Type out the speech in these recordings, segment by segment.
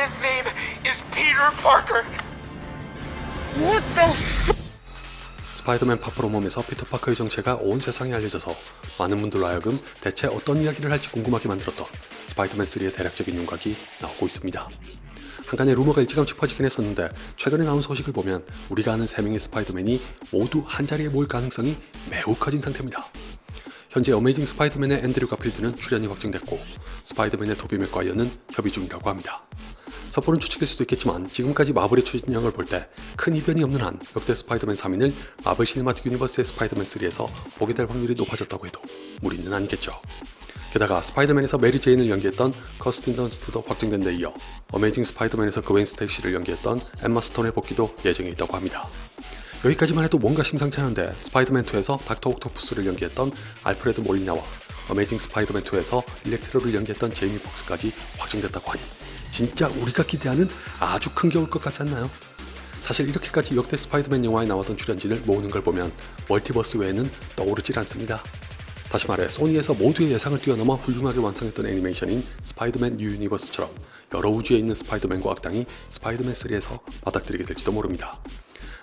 Spider-Man's name is Peter Parker. What the 스파이더맨 파프로몸에서 피터 파커의 정체가 온 세상에 알려져서 많은 분들로 하여금 대체 어떤 이야기를 할지 궁금하게 만들었던 스파이더맨 3의 대략적인 윤곽이 나오고 있습니다. 한간에 루머가 일찌감치 퍼지긴 했었는데 최근에 나온 소식을 보면 우리가 아는 3명의 스파이더맨이 모두 한자리에 모일 가능성이 매우 커진 상태입니다. 현재 어메이징 스파이더맨의 앤드류 가필드는 출연이 확정됐고 스파이더맨의 토비 맥과이어는 협의 중이라고 합니다. 섣부른 추측일 수도 있겠지만 지금까지 마블의 추진력을 볼 때 큰 이변이 없는 한 역대 스파이더맨 3인을 마블 시네마틱 유니버스의 스파이더맨 3에서 보게 될 확률이 높아졌다고 해도 무리는 아니겠죠. 게다가 스파이더맨에서 메리 제인을 연기했던 커스틴 던스트도 확정된 데 이어 어메이징 스파이더맨에서 그웬 스테이시를 연기했던 엠마 스톤의 복귀도 예정에 있다고 합니다. 여기까지만 해도 뭔가 심상치 않은데 스파이더맨2에서 닥터 옥토푸스를 연기했던 알프레드 몰리나와 어메이징 스파이더맨2에서 일렉트로를 연기했던 제이미 폭스까지 확정됐다고 하니 진짜 우리가 기대하는 아주 큰 게 올 것 같지 않나요? 사실 이렇게까지 역대 스파이더맨 영화에 나왔던 출연진을 모으는 걸 보면 멀티버스 외에는 떠오르질 않습니다. 다시 말해 소니에서 모두의 예상을 뛰어넘어 훌륭하게 완성했던 애니메이션인 스파이더맨 뉴 유니버스처럼 여러 우주에 있는 스파이더맨과 악당이 스파이더맨 3에서 맞닥뜨리게 될지도 모릅니다.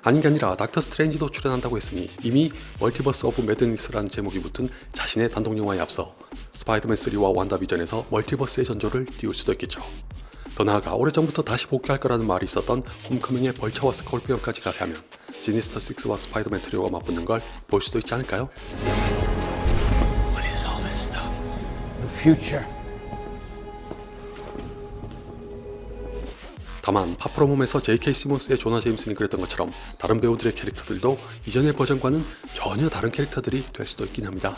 아닌 게 아니라 닥터 스트레인지도 출연한다고 했으니 이미 멀티버스 오브 매드니스라는 제목이 붙은 자신의 단독 영화에 앞서 스파이더맨 3와 완다비전에서 멀티버스의 전조를 띄울 수도 있겠죠. 더 나아가 오래전부터 다시 복귀할 거라는 말이 있었던 홈커밍의 벌처와 스콜피언까지 가세하면 시니스터 6와 스파이더맨 트리오가 맞붙는 걸 볼 수도 있지 않을까요? What is all this stuff? The future. 다만 파프로몸에서 J.K. 시몬스의 조나 제임슨이 그랬던 것처럼 다른 배우들의 캐릭터들도 이전의 버전과는 전혀 다른 캐릭터들이 될 수도 있긴 합니다.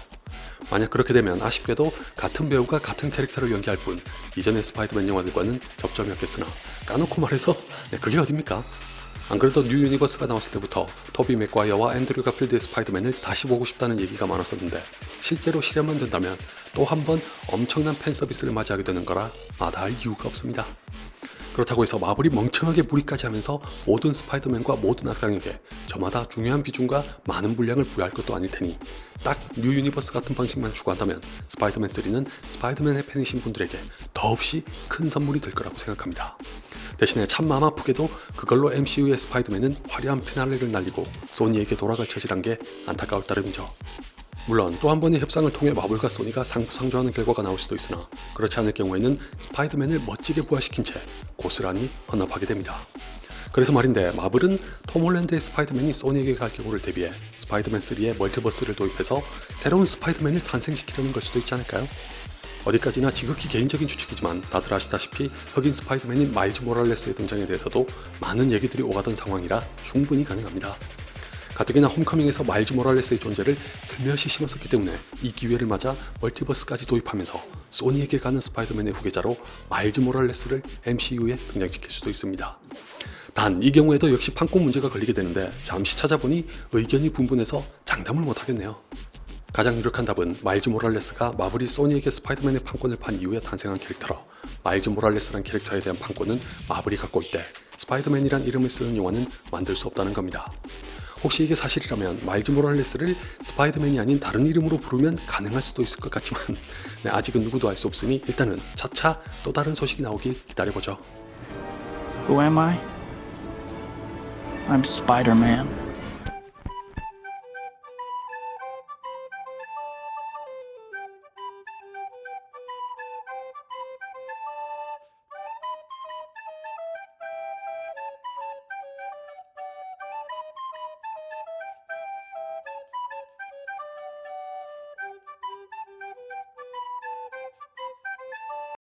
만약 그렇게 되면 아쉽게도 같은 배우가 같은 캐릭터를 연기할 뿐 이전의 스파이더맨 영화들과는 접점이 없겠으나 까놓고 말해서 그게 어딥니까? 안 그래도 뉴 유니버스가 나왔을 때부터 토비 맥과이어와 앤드류 가필드의 스파이더맨을 다시 보고 싶다는 얘기가 많았었는데 실제로 실현만 된다면 또 한 번 엄청난 팬 서비스를 맞이하게 되는 거라 마다할 이유가 없습니다. 그렇다고 해서 마블이 멍청하게 무리까지 하면서 모든 스파이더맨과 모든 악당에게 저마다 중요한 비중과 많은 분량을 부여할 것도 아닐 테니 딱 뉴 유니버스 같은 방식만 추구한다면 스파이더맨 3는 스파이더맨의 팬이신 분들에게 더없이 큰 선물이 될 거라고 생각합니다. 대신에 참 마음 아프게도 그걸로 MCU의 스파이더맨은 화려한 피날레를 날리고 소니에게 돌아갈 처지란 게 안타까울 따름이죠. 물론 또 한 번의 협상을 통해 마블과 소니가 상부상조하는 결과가 나올 수도 있으나 그렇지 않을 경우에는 스파이더맨을 멋지게 부활시킨 채 고스란히 헌납하게 됩니다. 그래서 말인데 마블은 톰 홀랜드의 스파이더맨이 소니에게 갈 경우를 대비해 스파이더맨 3에 멀티버스를 도입해서 새로운 스파이더맨을 탄생시키려는 걸 수도 있지 않을까요? 어디까지나 지극히 개인적인 추측이지만 다들 아시다시피 흑인 스파이더맨인 마일즈 모랄레스의 등장에 대해서도 많은 얘기들이 오가던 상황이라 충분히 가능합니다. 가뜩이나 홈커밍에서 마일즈 모랄레스의 존재를 슬며시 심었었기 때문에 이 기회를 맞아 멀티버스까지 도입하면서 소니에게 가는 스파이더맨의 후계자로 마일즈 모랄레스를 MCU에 등장시킬 수도 있습니다. 단 이 경우에도 역시 판권 문제가 걸리게 되는데 잠시 찾아보니 의견이 분분해서 장담을 못하겠네요. 가장 유력한 답은 마일즈 모랄레스가 마블이 소니에게 스파이더맨의 판권을 판 이후에 탄생한 캐릭터로 마일즈 모랄레스란 캐릭터에 대한 판권은 마블이 갖고 있대 스파이더맨이란 이름을 쓰는 영화는 만들 수 없다는 겁니다. 혹시 이게 사실이라면 마일즈 모랄레스를 스파이더맨이 아닌 다른 이름으로 부르면 가능할 수도 있을 것 같지만 아직은 누구도 알 수 없으니 일단은 차차 또 다른 소식이 나오길 기다려보죠. Who am I? I'm Spider-Man.